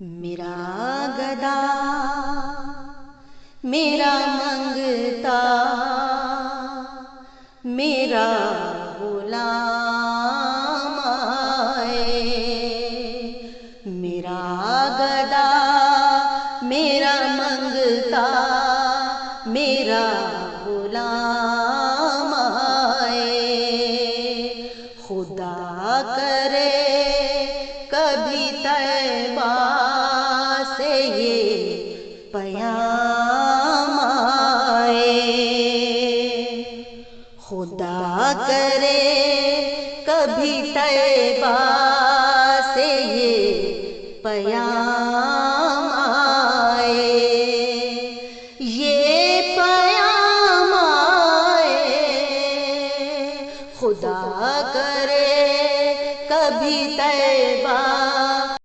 میرا گدا میرا منگتا میرا غلام آئے، میرا گدا میرا منگتا میرا غلام آئے، خدا کرے کبھی طیبہ سے یہ پیام آئے، خدا کرے کبھی طیبہ سے یہ پیام